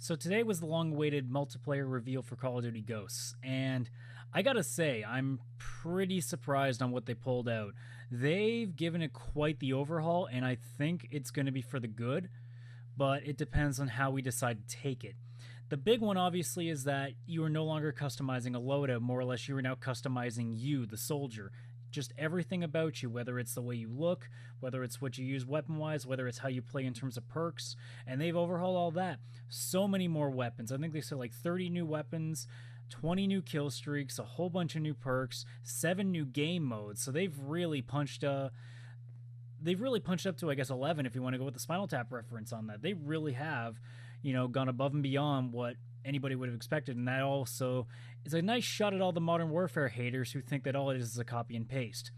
So today was the long-awaited multiplayer reveal for Call of Duty Ghosts, and I gotta say, I'm pretty surprised on what they pulled out. They've given it quite the overhaul, and I think it's going to be for the good, but it depends on how we decide to take it. The big one, obviously, is that you are no longer customizing a loadout. More or less, you are now customizing you, the soldier. Just everything about you, whether it's the way you look, whether it's what you use weapon wise, whether it's how you play in terms of perks, and they've overhauled all that. So many more weapons. I think they said like 30 new weapons, 20 new kill streaks, a whole bunch of new perks, 7 new game modes. So they've really punched up to, I guess, 11 if you want to go with the Spinal Tap reference on that. They really have, gone above and beyond what anybody would have expected. And that also is a nice shot at all the Modern Warfare haters who think that all it is a copy and paste.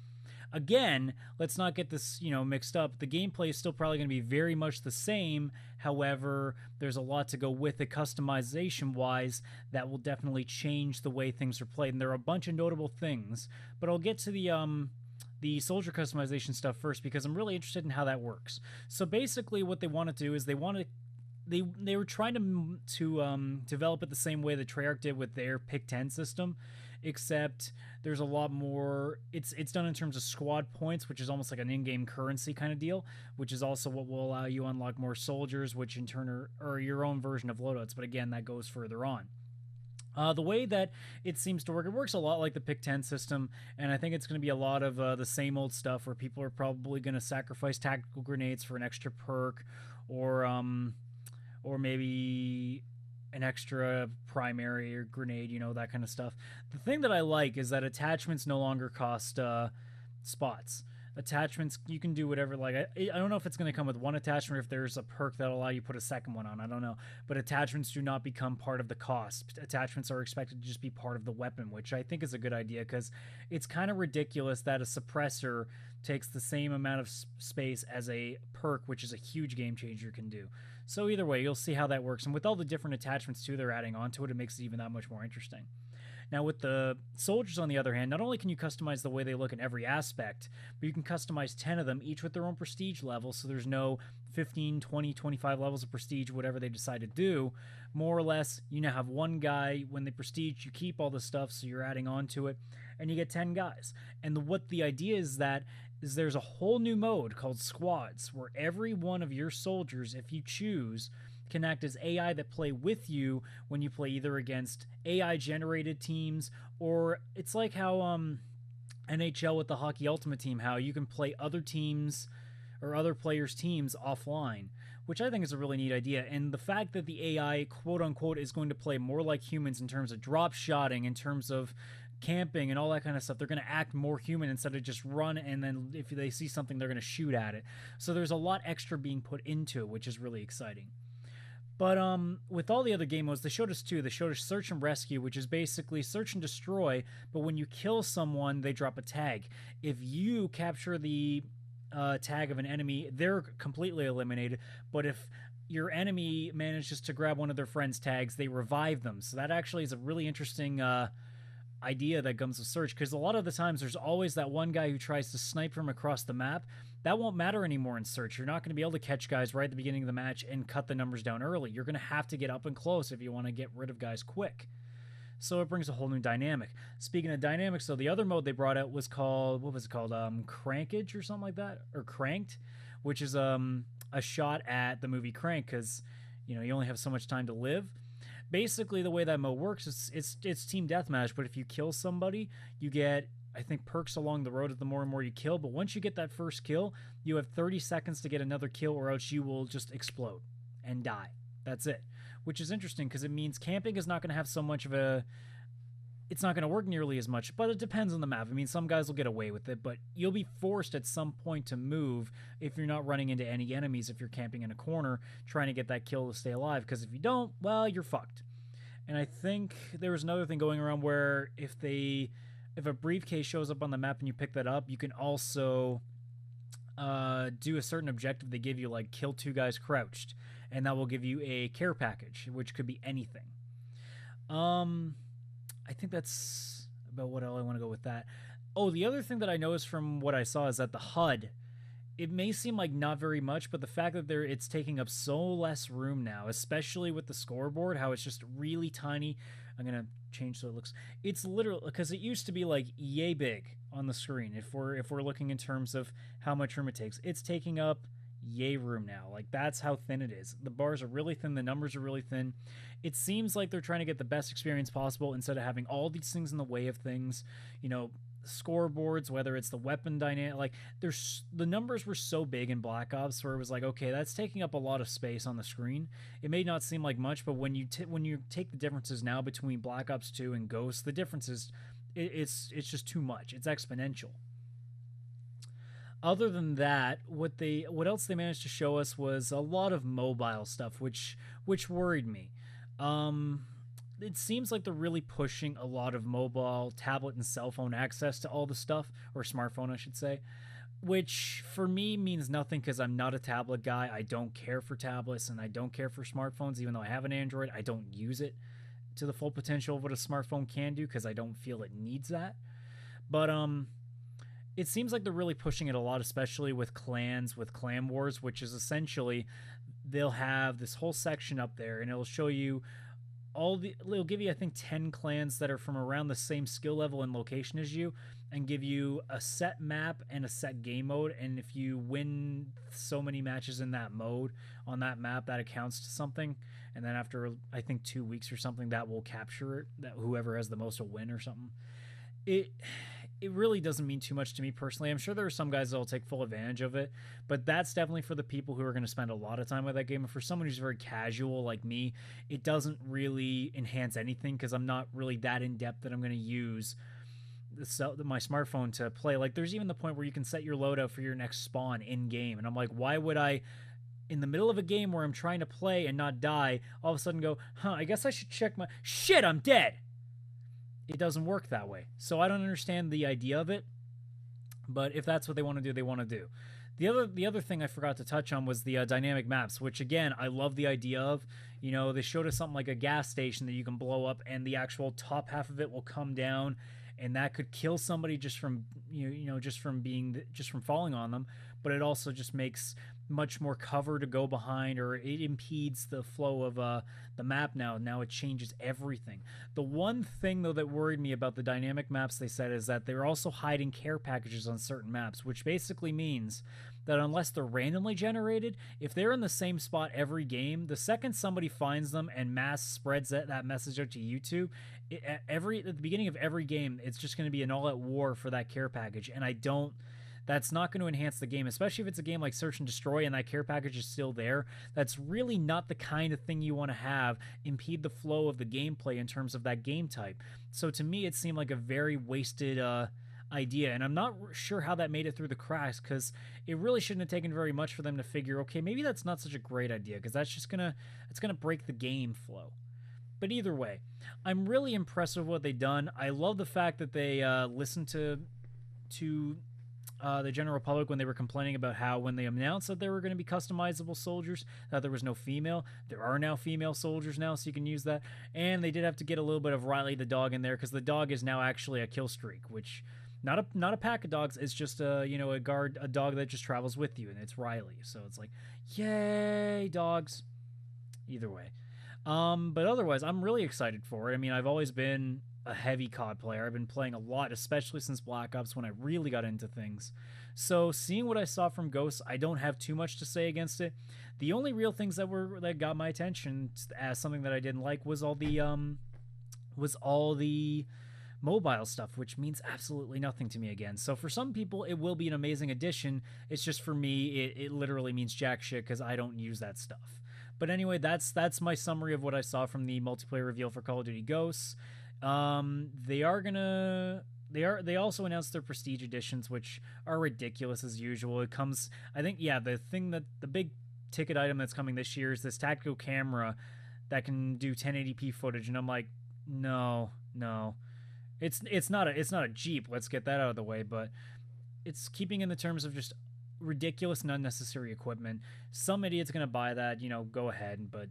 Again, let's not get this, mixed up. The gameplay is still probably going to be very much the same. However, there's a lot to go with it customization-wise that will definitely change the way things are played. And there are a bunch of notable things. But I'll get to the soldier customization stuff first because I'm really interested in how that works. So basically what they want to do is they were trying to develop it the same way that Treyarch did with their Pick 10 system, except there's a lot more. It's done in terms of squad points, which is almost like an in-game currency kind of deal, which is also what will allow you to unlock more soldiers, which in turn are your own version of loadouts. But again, that goes further on. The way that it seems to work, it works a lot like the Pick 10 system, and I think it's going to be a lot of the same old stuff where people are probably going to sacrifice tactical grenades for an extra perk, or maybe an extra primary or grenade, that kind of stuff. The thing that I like is that attachments no longer cost spots. Attachments, you can do whatever. Like, I don't know if it's going to come with one attachment or if there's a perk that'll allow you to put a second one on. I don't know. But attachments do not become part of the cost. Attachments are expected to just be part of the weapon, which I think is a good idea because it's kind of ridiculous that a suppressor takes the same amount of space as a perk, which is a huge game changer can do. So either way, you'll see how that works. And with all the different attachments, too, they're adding onto it, it makes it even that much more interesting. Now, with the soldiers, on the other hand, not only can you customize the way they look in every aspect, but you can customize 10 of them, each with their own prestige level, so there's no 15, 20, 25 levels of prestige, whatever they decide to do. More or less, you now have one guy. When they prestige, you keep all the stuff, so you're adding on to it, and you get 10 guys. And what the idea is there's a whole new mode called Squads, where every one of your soldiers, if you choose, can act as AI that play with you when you play either against AI-generated teams, or it's like how NHL with the Hockey Ultimate Team, how you can play other teams or other players' teams offline, which I think is a really neat idea. And the fact that the AI, quote-unquote, is going to play more like humans in terms of drop-shotting, in terms of camping and all that kind of stuff. They're going to act more human instead of just run, and then if they see something, they're going to shoot at it. So there's a lot extra being put into it, which is really exciting. But with all the other game modes, they showed us two. They showed us Search and Rescue, which is basically search and destroy, but when you kill someone, they drop a tag. If you capture the tag of an enemy, they're completely eliminated, but if your enemy manages to grab one of their friends' tags, they revive them. So that actually is a really interesting idea that comes with Search, because a lot of the times there's always that one guy who tries to snipe from across the map. That won't matter anymore in Search. You're not going to be able to catch guys right at the beginning of the match and cut the numbers down early. You're going to have to get up and close if you want to get rid of guys quick. So it brings a whole new dynamic. Speaking of dynamics, though, the other mode they brought out was called, what was it called? Crankage or something like that? Or Cranked, which is a shot at the movie Crank, because you only have so much time to live. Basically, the way that mode works is it's team deathmatch, but if you kill somebody, you get, I think, perks along the road the more and more you kill. But once you get that first kill, you have 30 seconds to get another kill, or else you will just explode and die. That's it. Which is interesting because it means camping is not going to have so much of a... It's not going to work nearly as much, but it depends on the map. I mean, some guys will get away with it, but you'll be forced at some point to move if you're not running into any enemies, if you're camping in a corner trying to get that kill to stay alive, because if you don't, well, you're fucked. And I think there was another thing going around where if a briefcase shows up on the map and you pick that up, you can also do a certain objective they give you, like kill 2 guys crouched, and that will give you a care package, which could be anything. I think that's about what I want to go with that. Oh, the other thing that I noticed from what I saw is that the HUD it may seem like not very much, but the fact that it's taking up so less room now, especially with the scoreboard, how it's just really tiny. I'm gonna change so it looks. It's literally because it used to be like yay big on the screen. If we're looking in terms of how much room it takes, it's taking up yay room now. Like that's how thin it is. The bars are really thin. The numbers are really thin. It seems like they're trying to get the best experience possible instead of having all these things in the way of things. You know, scoreboards, whether it's the weapon dynamic, like the numbers were so big in Black Ops where it was like, okay, that's taking up a lot of space on the screen. It may not seem like much, but when you take the differences now between Black Ops 2 and Ghosts, the differences, it's just too much. It's exponential. Other than that, what else they managed to show us was a lot of mobile stuff, which worried me. It seems like they're really pushing a lot of mobile, tablet, and cell phone access to all the stuff, or smartphone, I should say, which for me means nothing because I'm not a tablet guy. I don't care for tablets and I don't care for smartphones, even though I have an Android. I don't use it to the full potential of what a smartphone can do because I don't feel it needs that. But it seems like they're really pushing it a lot, especially with clans, with clan wars, which is essentially they'll have this whole section up there and it'll show you it'll give you I think 10 clans that are from around the same skill level and location as you, and give you a set map and a set game mode, and if you win so many matches in that mode on that map, that accounts to something, and then after I think 2 weeks or something, that will capture it, that whoever has the most will win or something. It really doesn't mean too much to me personally. I'm sure there are some guys that will take full advantage of it, but that's definitely for the people who are going to spend a lot of time with that game. And for someone who's very casual like me, it doesn't really enhance anything because I'm not really that in depth that I'm going to use my smartphone to play. Like there's even the point where you can set your loadout for your next spawn in game, and I'm like, why would I, in the middle of a game where I'm trying to play and not die, all of a sudden go, I guess I should check my shit, I'm dead. It doesn't work that way. So I don't understand the idea of it. But if that's what they want to do, they want to do. The other thing I forgot to touch on was the dynamic maps, which again, I love the idea of. You know, they showed us something like a gas station that you can blow up and the actual top half of it will come down, and that could kill somebody just from just from falling on them, but it also just makes much more cover to go behind, or it impedes the flow of the map. Now it changes everything. The one thing though that worried me about the dynamic maps, they said, is that they're also hiding care packages on certain maps, which basically means that unless they're randomly generated, if they're in the same spot every game, the second somebody finds them and mass spreads that message out to YouTube, at the beginning of every game, it's just going to be an all-out war for that care package, and that's not going to enhance the game, especially if it's a game like Search and Destroy and that care package is still there. That's really not the kind of thing you want to have impede the flow of the gameplay in terms of that game type. So to me, it seemed like a very wasted idea, and I'm not sure how that made it through the cracks, because it really shouldn't have taken very much for them to figure, okay, maybe that's not such a great idea, because it's gonna break the game flow. But either way, I'm really impressed with what they've done. I love the fact that they listened to the general public when they were complaining about how when they announced that there were going to be customizable soldiers, that there was no female. There are now female soldiers now, so you can use that. And they did have to get a little bit of Riley the dog in there, because the dog is now actually a kill streak, which not a pack of dogs. It's just a dog that just travels with you, and it's Riley. So it's like, yay, dogs. Either way. But otherwise, I'm really excited for it. I mean, I've always been a heavy COD player. I've been playing a lot, especially since Black Ops, when I really got into things. So seeing what I saw from Ghosts, I don't have too much to say against it. The only real things that got my attention as something that I didn't like was all the mobile stuff, which means absolutely nothing to me again. So for some people, it will be an amazing addition. It's just for me, it literally means jack shit because I don't use that stuff. But anyway, that's my summary of what I saw from the multiplayer reveal for Call of Duty Ghosts. They also announced their prestige editions, which are ridiculous as usual. It comes, I think, the big ticket item that's coming this year is this tactical camera that can do 1080p footage, and I'm like, no. It's not a Jeep, let's get that out of the way, but it's keeping in the terms of just ridiculous and unnecessary equipment. Some idiot's gonna buy that, go ahead, but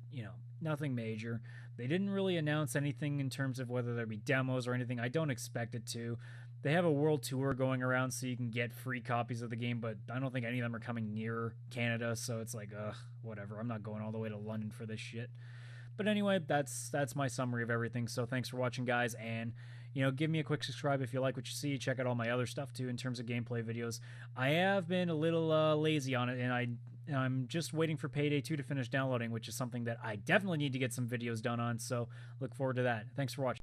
nothing major. They didn't really announce anything in terms of whether there be demos or anything. I don't expect it to. They have a world tour going around so you can get free copies of the game, but I don't think any of them are coming near Canada, so it's like, ugh, whatever. I'm not going all the way to London for this shit. But anyway, that's my summary of everything. So thanks for watching, guys, and give me a quick subscribe if you like what you see. Check out all my other stuff too in terms of gameplay videos. I have been a little lazy on it, and I'm just waiting for Payday 2 to finish downloading, which is something that I definitely need to get some videos done on. So look forward to that. Thanks for watching.